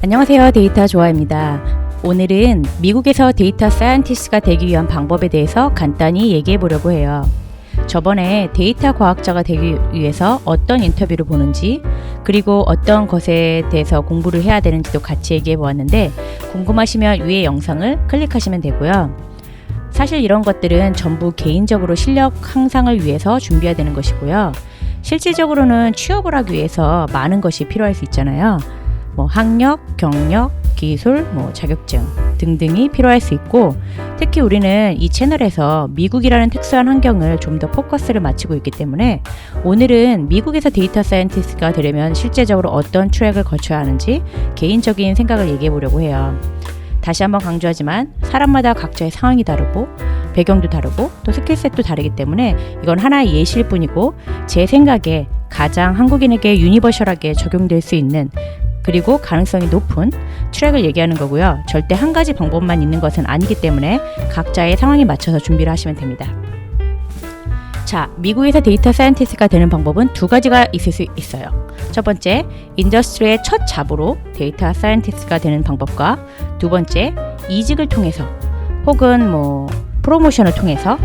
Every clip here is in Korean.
안녕하세요. 데이터 조아입니다. 오늘은 미국에서 데이터 사이언티스트가 되기 위한 방법에 대해서 간단히 얘기해 보려고 해요. 저번에 데이터 과학자가 되기 위해서 어떤 인터뷰를 보는지, 그리고 어떤 것에 대해서 공부를 해야 되는지도 같이 얘기해 보았는데, 궁금하시면 위에 영상을 클릭하시면 되고요. 사실 이런 것들은 전부 개인적으로 실력 향상을 위해서 준비해야 되는 것이고요. 실질적으로는 취업을 하기 위해서 많은 것이 필요할 수 있잖아요. 학력, 경력, 기술, 자격증 등등이 필요할 수 있고, 특히 우리는 이 채널에서 미국이라는 특수한 환경을 좀 더 포커스를 맞추고 있기 때문에 오늘은 미국에서 데이터 사이언티스트가 되려면 실제적으로 어떤 트랙을 거쳐야 하는지 개인적인 생각을 얘기해 보려고 해요. 다시 한번 강조하지만 사람마다 각자의 상황이 다르고 배경도 다르고 또 스킬셋도 다르기 때문에 이건 하나의 예시일 뿐이고, 제 생각에 가장 한국인에게 유니버셜하게 적용될 수 있는, 그리고 가능성이 높은 트랙을 얘기하는 거고요. 절대 한 가지 방법만 있는 것은 아니기 때문에 각자의 상황에 맞춰서 준비를 하시면 됩니다. 자, 미국에서 데이터 사이언티스트가 되는 방법은 두 가지가 있을 수 있어요. 첫 번째, 인더스트리의 첫 잡으로 데이터 사이언티스트가 되는 방법과, 두 번째, 이직을 통해서 혹은 프로모션을 통해서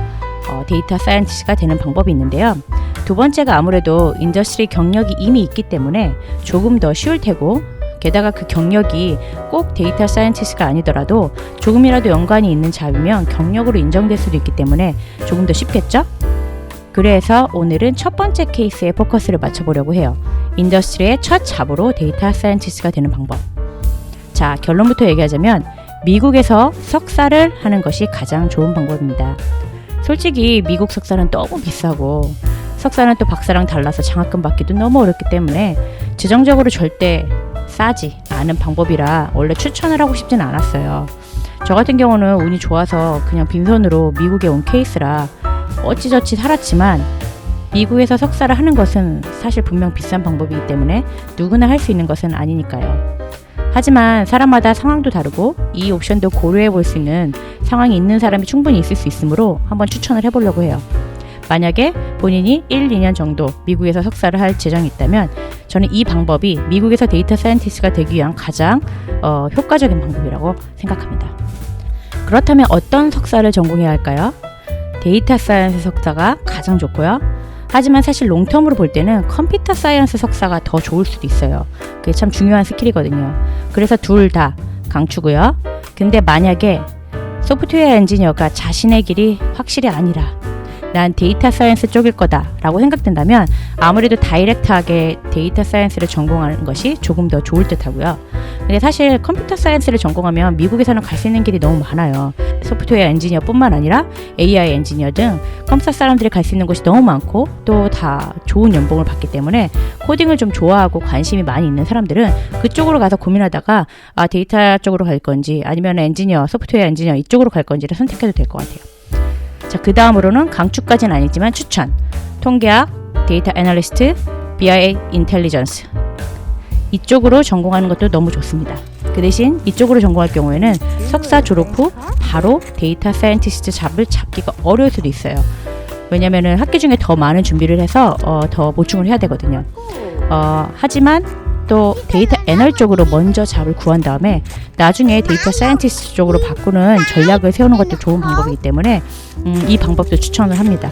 데이터 사이언티스트가 되는 방법이 있는데요. 두 번째가 아무래도 인더스트리 경력이 이미 있기 때문에 조금 더 쉬울 테고, 게다가 그 경력이 꼭 데이터 사이언티스트가 아니더라도 조금이라도 연관이 있는 잡이면 경력으로 인정될 수도 있기 때문에 조금 더 쉽겠죠? 그래서 오늘은 첫 번째 케이스에 포커스를 맞춰보려고 해요. 인더스트리의 첫 잡으로 데이터 사이언티스트가 되는 방법. 자, 결론부터 얘기하자면 미국에서 석사를 하는 것이 가장 좋은 방법입니다. 솔직히 미국 석사는 너무 비싸고, 석사는 또 박사랑 달라서 장학금 받기도 너무 어렵기 때문에 재정적으로 절대 싸지 않은 방법이라 원래 추천을 하고 싶진 않았어요. 저 같은 경우는 운이 좋아서 그냥 빈손으로 미국에 온 케이스라 어찌저찌 살았지만, 미국에서 석사를 하는 것은 사실 분명 비싼 방법이기 때문에 누구나 할 수 있는 것은 아니니까요. 하지만 사람마다 상황도 다르고 이 옵션도 고려해 볼 수 있는 상황이 있는 사람이 충분히 있을 수 있으므로 한번 추천을 해보려고 해요. 만약에 본인이 1, 2년 정도 미국에서 석사를 할 재정이 있다면 저는 이 방법이 미국에서 데이터 사이언티스트가 되기 위한 가장 효과적인 방법이라고 생각합니다. 그렇다면 어떤 석사를 전공해야 할까요? 데이터 사이언스 석사가 가장 좋고요. 하지만 사실 롱텀으로 볼 때는 컴퓨터 사이언스 석사가 더 좋을 수도 있어요. 그게 참 중요한 스킬이거든요. 그래서 둘 다 강추고요. 근데 만약에 소프트웨어 엔지니어가 자신의 길이 확실히 아니라 난 데이터 사이언스 쪽일 거다 라고 생각된다면 아무래도 다이렉트하게 데이터 사이언스를 전공하는 것이 조금 더 좋을 듯 하고요. 근데 사실 컴퓨터 사이언스를 전공하면 미국에서는 갈 수 있는 길이 너무 많아요. 소프트웨어 엔지니어 뿐만 아니라 AI 엔지니어 등 컴퓨터 사람들이 갈 수 있는 곳이 너무 많고 또 다 좋은 연봉을 받기 때문에 코딩을 좀 좋아하고 관심이 많이 있는 사람들은 그쪽으로 가서 고민하다가 데이터 쪽으로 갈 건지 아니면 엔지니어, 소프트웨어 엔지니어 이쪽으로 갈 건지를 선택해도 될 것 같아요. 자, 그 다음으로는 강추까지는 아니지만 추천, 통계학, 데이터 애널리스트, BI 인텔리전스 이쪽으로 전공하는 것도 너무 좋습니다. 그 대신 이쪽으로 전공할 경우에는 석사 졸업 후 바로 데이터 사이언티스트 잡을 잡기가 어려울 수도 있어요. 왜냐면은 학기 중에 더 많은 준비를 해서 더 보충을 해야 되거든요. 하지만 또 데이터 애널 쪽으로 먼저 잡을 구한 다음에 나중에 데이터 사이언티스트 쪽으로 바꾸는 전략을 세우는 것도 좋은 방법이기 때문에 이 방법도 추천을 합니다.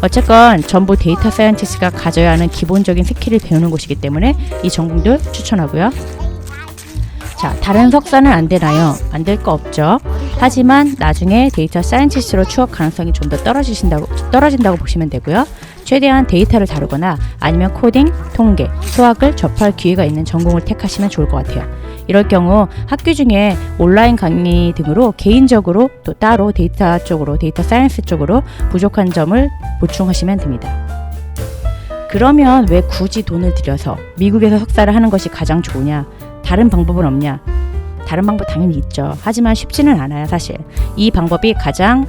어쨌건 전부 데이터 사이언티스트가 가져야 하는 기본적인 스킬을 배우는 곳이기 때문에 이 전공도 추천하고요. 자, 다른 석사는 안 되나요? 안 될 거 없죠. 하지만 나중에 데이터 사이언티스트로 취업 가능성이 좀 더 떨어진다고 보시면 되고요. 최대한 데이터를 다루거나 아니면 코딩, 통계, 수학을 접할 기회가 있는 전공을 택하시면 좋을 것 같아요. 이럴 경우 학교 중에 온라인 강의 등으로 개인적으로 또 따로 데이터 쪽으로, 데이터 사이언스 쪽으로 부족한 점을 보충하시면 됩니다. 그러면 왜 굳이 돈을 들여서 미국에서 석사를 하는 것이 가장 좋으냐? 다른 방법은 없냐? 다른 방법 당연히 있죠. 하지만 쉽지는 않아요, 사실. 이 방법이 가장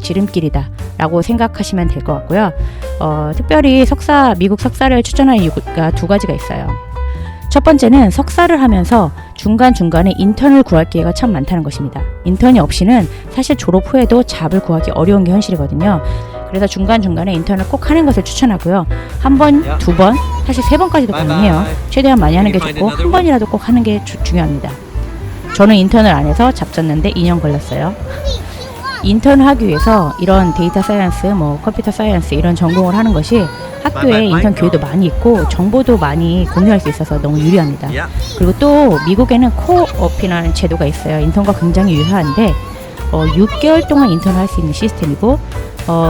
지름길이다 라고 생각하시면 될 것 같고요. 특별히 미국 석사를 추천하는 이유가 두 가지가 있어요. 첫 번째는 석사를 하면서 중간중간에 인턴을 구할 기회가 참 많다는 것입니다. 인턴이 없이는 사실 졸업 후에도 잡을 구하기 어려운 게 현실이거든요. 그래서 중간중간에 인턴을 꼭 하는 것을 추천하고요. 한 번, 두 번, 사실 세 번까지도 가능해요. 최대한 많이 하는 게 좋고 한 번이라도 꼭 하는 게 중요합니다. 저는 인턴을 안 해서 잡졌는데 2년 걸렸어요. 인턴을 하기 위해서 이런 데이터 사이언스, 뭐 컴퓨터 사이언스 이런 전공을 하는 것이 학교에 인턴 기회도 많이 있고 정보도 많이 공유할 수 있어서 너무 유리합니다. 그리고 또 미국에는 코업이라는 제도가 있어요. 인턴과 굉장히 유사한데 6개월 동안 인턴을 할 수 있는 시스템이고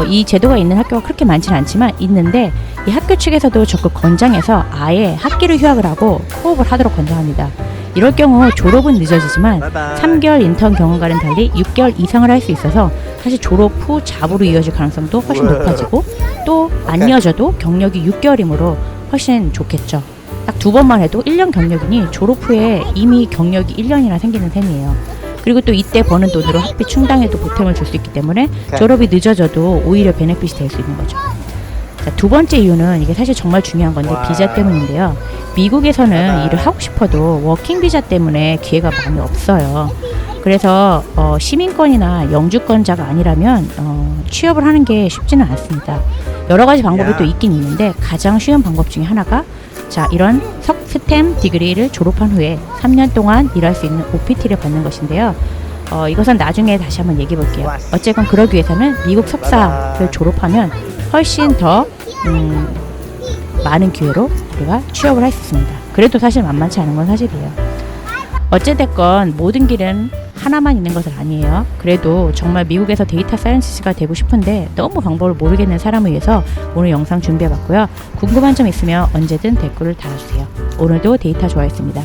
이 제도가 있는 학교가 그렇게 많지는 않지만 있는데 이 학교 측에서도 적극 권장해서 아예 학기를 휴학을 하고 코업을 하도록 권장합니다. 이럴 경우 졸업은 늦어지지만 3개월 인턴 경험과는 달리 6개월 이상을 할 수 있어서 사실 졸업 후 잡으로 이어질 가능성도 훨씬 높아지고 또 안 이어져도 경력이 6개월이므로 훨씬 좋겠죠. 딱 2번만 해도 1년 경력이니 졸업 후에 이미 경력이 1년이나 생기는 셈이에요. 그리고 또 이때 버는 돈으로 학비 충당에도 보탬을 줄 수 있기 때문에 졸업이 늦어져도 오히려 베네핏이 될 수 있는 거죠. 자, 2번째 이유는 이게 사실 정말 중요한 건데 비자 때문인데요. 미국에서는 일을 하고 싶어도 워킹 비자 때문에 기회가 많이 없어요. 그래서 시민권이나 영주권자가 아니라면 취업을 하는 게 쉽지는 않습니다. 여러 가지 방법이 또 있긴 있는데 가장 쉬운 방법 중에 하나가 자, 이런 스템 디그리를 졸업한 후에 3년 동안 일할 수 있는 OPT를 받는 것인데요. 이것은 나중에 다시 한번 얘기해 볼게요. 어쨌건 그러기 위해서는 미국 석사를 졸업하면 훨씬 더 많은 기회로 우리가 취업을 할 수 있습니다. 그래도 사실 만만치 않은 건 사실이에요. 어찌됐건 모든 길은 하나만 있는 것은 아니에요. 그래도 정말 미국에서 데이터 사이언티스트가 되고 싶은데 너무 방법을 모르겠는 사람을 위해서 오늘 영상 준비해봤고요. 궁금한 점 있으면 언제든 댓글을 달아주세요. 오늘도 데이터 좋아했습니다.